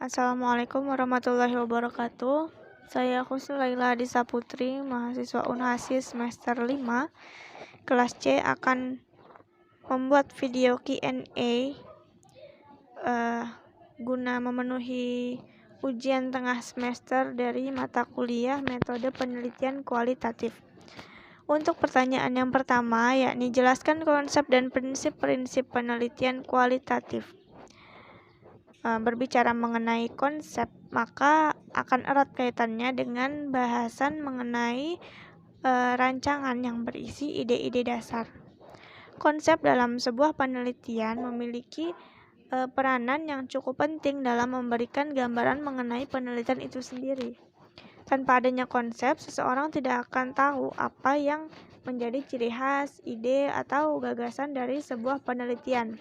Assalamualaikum warahmatullahi wabarakatuh. Saya Husni Laila Adisa Putri, mahasiswa Unhasi semester 5, kelas C akan membuat video Q&A guna memenuhi ujian tengah semester dari mata kuliah metode penelitian kualitatif. Untuk pertanyaan yang pertama, yakni jelaskan konsep dan prinsip-prinsip penelitian kualitatif. Berbicara mengenai konsep, maka akan erat kaitannya dengan bahasan mengenai rancangan yang berisi ide-ide dasar. Konsep dalam sebuah penelitian memiliki peranan yang cukup penting dalam memberikan gambaran mengenai penelitian itu sendiri. Tanpa adanya konsep, seseorang tidak akan tahu apa yang menjadi ciri khas, ide, atau gagasan dari sebuah penelitian.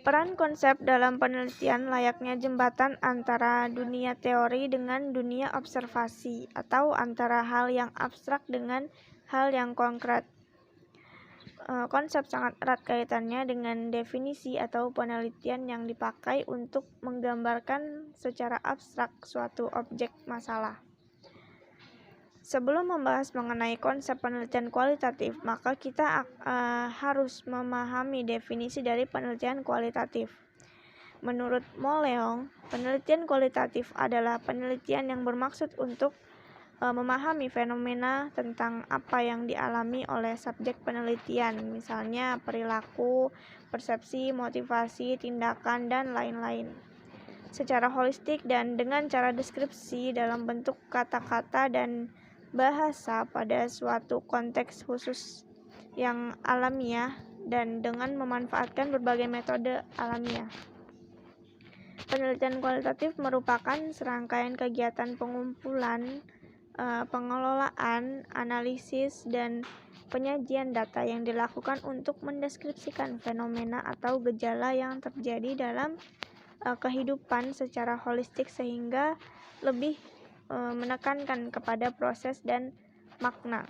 Peran konsep dalam penelitian layaknya jembatan antara dunia teori dengan dunia observasi, atau antara hal yang abstrak dengan hal yang konkret. Konsep sangat erat kaitannya dengan definisi atau penelitian yang dipakai untuk menggambarkan secara abstrak suatu objek masalah. Sebelum membahas mengenai konsep penelitian kualitatif, maka kita harus memahami definisi dari penelitian kualitatif. Menurut Moleong, penelitian kualitatif adalah penelitian yang bermaksud untuk memahami fenomena tentang apa yang dialami oleh subjek penelitian, misalnya perilaku, persepsi, motivasi, tindakan, dan lain-lain, secara holistik dan dengan cara deskripsi dalam bentuk kata-kata dan bahasa pada suatu konteks khusus yang alamiah dan dengan memanfaatkan berbagai metode alamiah. Penelitian kualitatif merupakan serangkaian kegiatan pengumpulan, pengelolaan, analisis, dan penyajian data yang dilakukan untuk mendeskripsikan fenomena atau gejala yang terjadi dalam kehidupan secara holistik sehingga lebih menekankan kepada proses dan makna.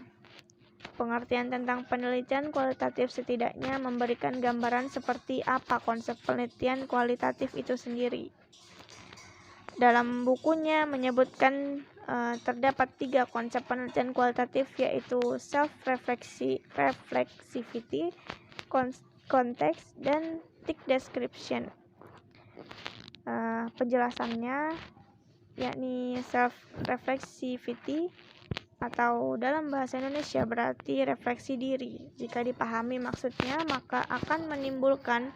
Pengertian tentang penelitian kualitatif setidaknya memberikan gambaran seperti apa konsep penelitian kualitatif itu sendiri. Dalam bukunya menyebutkan terdapat 3 konsep penelitian kualitatif, yaitu self-reflexivity, konteks, dan thick description. Penjelasannya yakni self-reflexivity atau dalam bahasa Indonesia berarti refleksi diri. Jika dipahami maksudnya, maka akan menimbulkan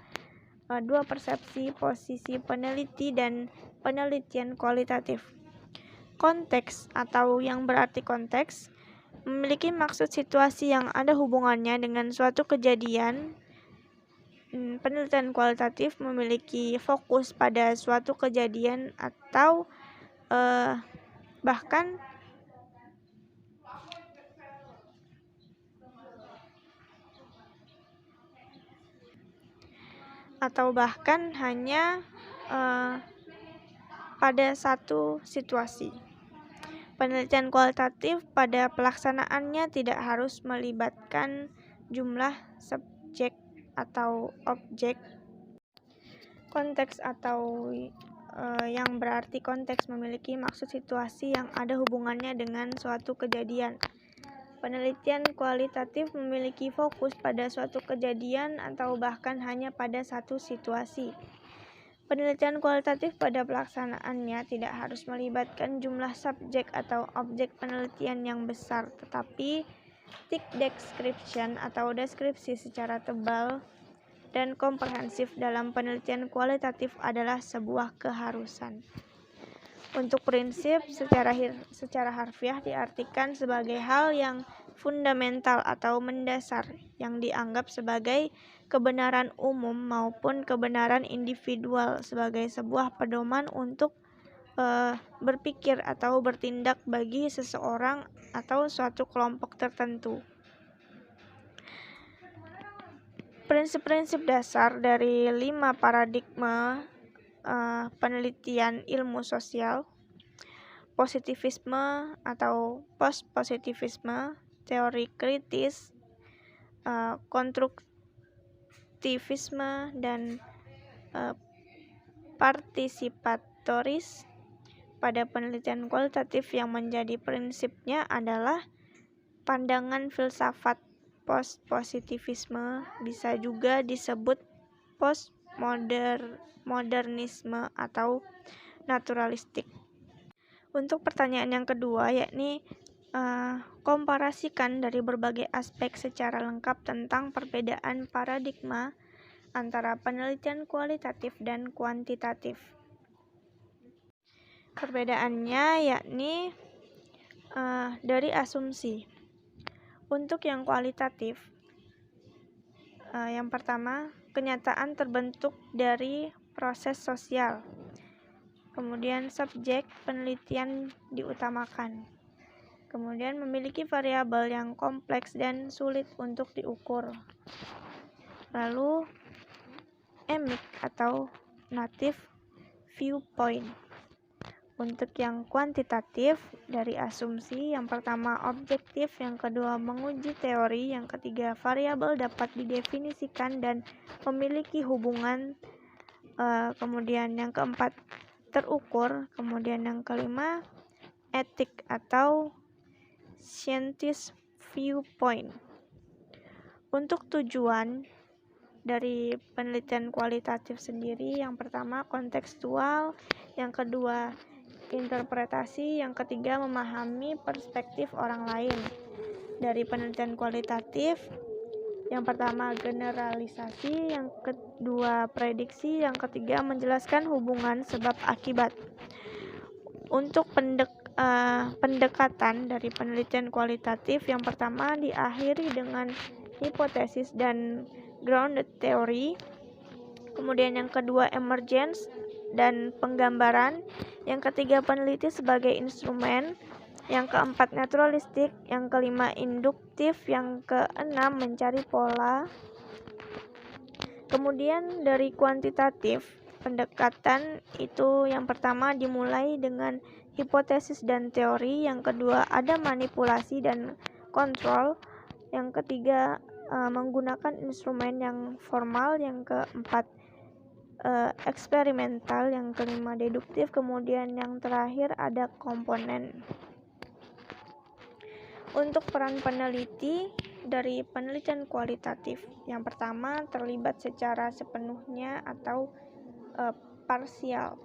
2 persepsi posisi peneliti dan penelitian kualitatif. Konteks atau yang berarti konteks memiliki maksud situasi yang ada hubungannya dengan suatu kejadian. Penelitian kualitatif memiliki fokus pada suatu kejadian atau bahkan hanya pada satu situasi. Penelitian kualitatif pada pelaksanaannya tidak harus melibatkan jumlah subjek atau objek. Konteks atau yang berarti konteks memiliki maksud situasi yang ada hubungannya dengan suatu kejadian. Penelitian kualitatif memiliki fokus pada suatu kejadian atau bahkan hanya pada satu situasi. Penelitian kualitatif pada pelaksanaannya tidak harus melibatkan jumlah subjek atau objek penelitian yang besar, tetapi thick description atau deskripsi secara tebal dan komprehensif dalam penelitian kualitatif adalah sebuah keharusan. Untuk prinsip secara harfiah diartikan sebagai hal yang fundamental atau mendasar yang dianggap sebagai kebenaran umum maupun kebenaran individual sebagai sebuah pedoman untuk berpikir atau bertindak bagi seseorang atau suatu kelompok tertentu. Prinsip-prinsip dasar dari 5 paradigma penelitian ilmu sosial: positivisme atau post-positivisme, teori kritis, konstruktivisme, dan partisipatoris. Pada penelitian kualitatif yang menjadi prinsipnya adalah pandangan filsafat post-positivisme, bisa juga disebut postmodernisme atau naturalistik. Untuk pertanyaan yang kedua, yakni komparasikan dari berbagai aspek secara lengkap tentang perbedaan paradigma antara penelitian kualitatif dan kuantitatif. Perbedaannya yakni dari asumsi. Untuk yang kualitatif, yang pertama, kenyataan terbentuk dari proses sosial. Kemudian subjek penelitian diutamakan. Kemudian memiliki variabel yang kompleks dan sulit untuk diukur. Lalu emic atau native viewpoint. Untuk yang kuantitatif, dari asumsi, yang pertama objektif, yang kedua menguji teori, yang ketiga variabel dapat didefinisikan dan memiliki hubungan, kemudian yang keempat terukur, kemudian yang kelima etik atau scientist viewpoint. Untuk tujuan dari penelitian kualitatif sendiri, yang pertama kontekstual, yang kedua interpretasi, yang ketiga memahami perspektif orang lain. Dari penelitian kualitatif, yang pertama generalisasi, yang kedua prediksi, yang ketiga menjelaskan hubungan sebab akibat. Untuk pendekatan dari penelitian kualitatif, yang pertama diakhiri dengan hipotesis dan grounded theory. Kemudian yang kedua emergence dan penggambaran, yang ketiga peneliti sebagai instrumen, yang keempat naturalistik, yang kelima induktif, yang keenam mencari pola. Kemudian dari kuantitatif, pendekatan itu yang pertama dimulai dengan hipotesis dan teori, yang kedua ada manipulasi dan kontrol, yang ketiga menggunakan instrumen yang formal, yang keempat eksperimental, yang kelima deduktif, kemudian yang terakhir ada komponen. Untuk peran peneliti dari penelitian kualitatif, yang pertama terlibat secara sepenuhnya atau parsial,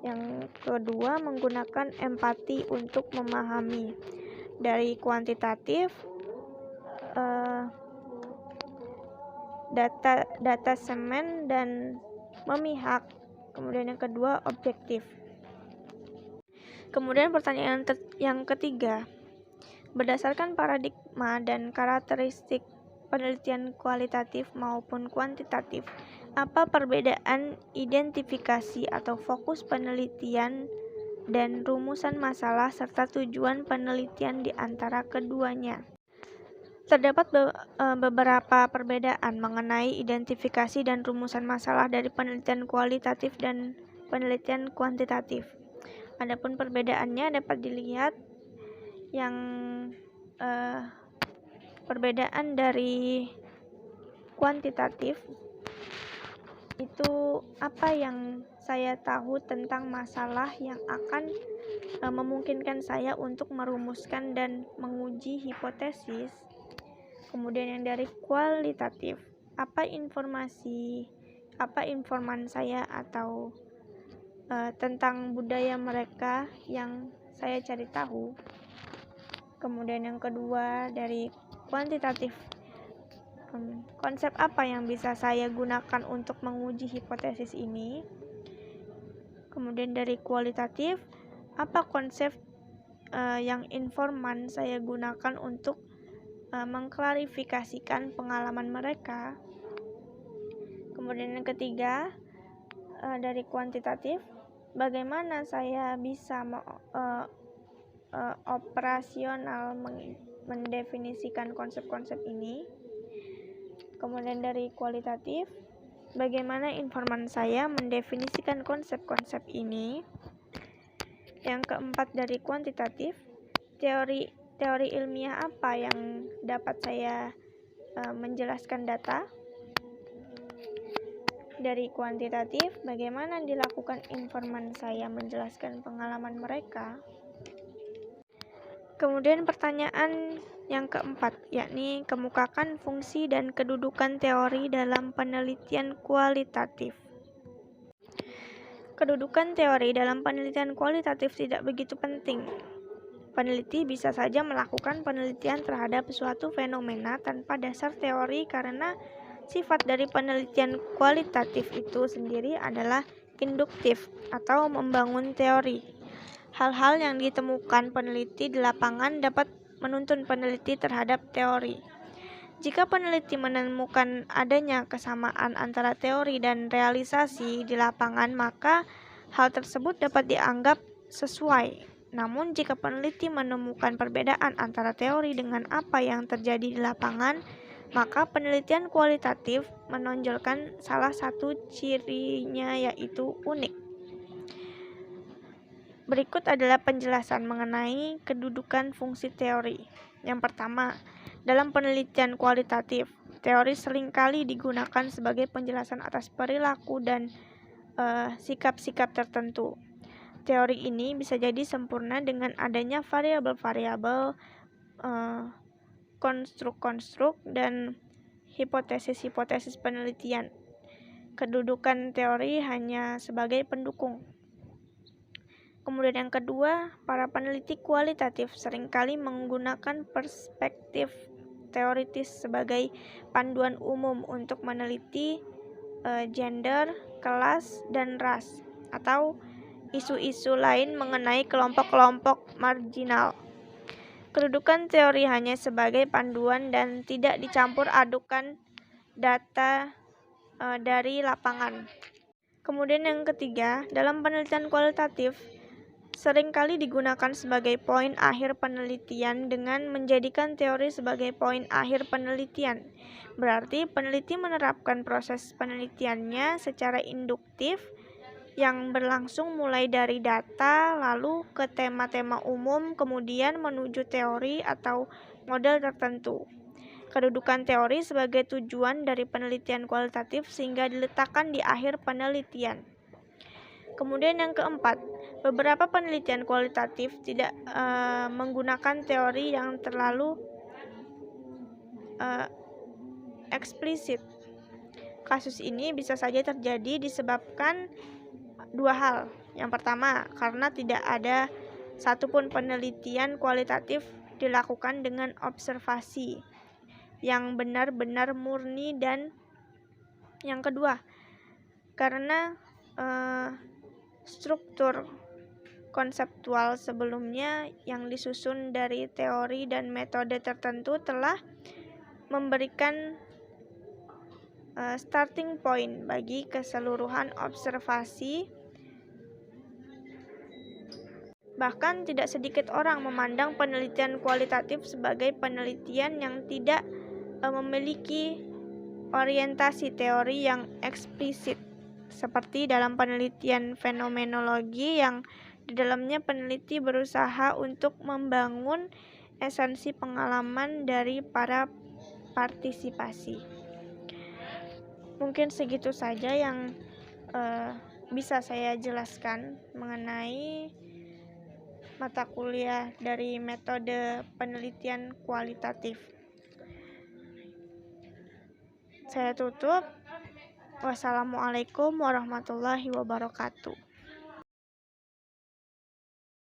yang kedua menggunakan empati untuk memahami. Dari kuantitatif, data semen dan memihak. Kemudian yang kedua objektif. Kemudian pertanyaan yang ketiga, berdasarkan paradigma dan karakteristik penelitian kualitatif maupun kuantitatif, apa perbedaan identifikasi atau fokus penelitian dan rumusan masalah serta tujuan penelitian di antara keduanya? Terdapat beberapa perbedaan mengenai identifikasi dan rumusan masalah dari penelitian kualitatif dan penelitian kuantitatif. Adapun perbedaannya dapat dilihat yang perbedaan dari kuantitatif itu apa yang saya tahu tentang masalah yang akan memungkinkan saya untuk merumuskan dan menguji hipotesis. Kemudian yang dari kualitatif, apa informan saya atau tentang budaya mereka yang saya cari tahu. Kemudian yang kedua dari kuantitatif, konsep apa yang bisa saya gunakan untuk menguji hipotesis ini. Kemudian dari kualitatif, apa konsep yang informan saya gunakan untuk mengklarifikasikan pengalaman mereka. Kemudian yang ketiga dari kuantitatif, bagaimana saya bisa operasional mendefinisikan konsep-konsep ini. Kemudian dari kualitatif, bagaimana informan saya mendefinisikan konsep-konsep ini. Yang keempat dari kuantitatif, teori ilmiah apa yang dapat saya menjelaskan data. Dari kuantitatif, bagaimana dilakukan informan saya menjelaskan pengalaman mereka? Kemudian pertanyaan yang keempat, yakni kemukakan fungsi dan kedudukan teori dalam penelitian kualitatif. Kedudukan teori dalam penelitian kualitatif tidak begitu penting. Peneliti bisa saja melakukan penelitian terhadap suatu fenomena tanpa dasar teori karena sifat dari penelitian kualitatif itu sendiri adalah induktif atau membangun teori. Hal-hal yang ditemukan peneliti di lapangan dapat menuntun peneliti terhadap teori. Jika peneliti menemukan adanya kesamaan antara teori dan realisasi di lapangan, maka hal tersebut dapat dianggap sesuai. Namun, jika peneliti menemukan perbedaan antara teori dengan apa yang terjadi di lapangan, maka penelitian kualitatif menonjolkan salah satu cirinya, yaitu unik. Berikut adalah penjelasan mengenai kedudukan fungsi teori. Yang pertama, dalam penelitian kualitatif, teori seringkali digunakan sebagai penjelasan atas perilaku dan sikap-sikap tertentu. Teori ini bisa jadi sempurna dengan adanya variabel-variabel, konstruk-konstruk, dan hipotesis-hipotesis penelitian. Kedudukan teori hanya sebagai pendukung. Kemudian yang kedua, para peneliti kualitatif seringkali menggunakan perspektif teoritis sebagai panduan umum untuk meneliti gender, kelas, dan ras, atau isu-isu lain mengenai kelompok-kelompok marginal. Kedudukan teori hanya sebagai panduan dan tidak dicampur adukan data dari lapangan. Kemudian yang ketiga, dalam penelitian kualitatif, seringkali digunakan sebagai poin akhir penelitian dengan menjadikan teori sebagai poin akhir penelitian. Berarti peneliti menerapkan proses penelitiannya secara induktif yang berlangsung mulai dari data, lalu ke tema-tema umum, kemudian menuju teori atau model tertentu. Kedudukan teori sebagai tujuan dari penelitian kualitatif sehingga diletakkan di akhir penelitian. Kemudian yang keempat, beberapa penelitian kualitatif tidak menggunakan teori yang terlalu eksplisit. Kasus ini bisa saja terjadi disebabkan dua hal. Yang pertama, karena tidak ada satupun penelitian kualitatif dilakukan dengan observasi yang benar-benar murni, dan yang kedua, karena struktur konseptual sebelumnya yang disusun dari teori dan metode tertentu telah memberikan starting point bagi keseluruhan observasi. Bahkan tidak sedikit orang memandang penelitian kualitatif sebagai penelitian yang tidak memiliki orientasi teori yang eksplisit, seperti dalam penelitian fenomenologi yang di dalamnya peneliti berusaha untuk membangun esensi pengalaman dari para partisipasi. Mungkin segitu saja yang bisa saya jelaskan mengenai mata kuliah dari metode penelitian kualitatif. Saya tutup. Wassalamualaikum warahmatullahi wabarakatuh.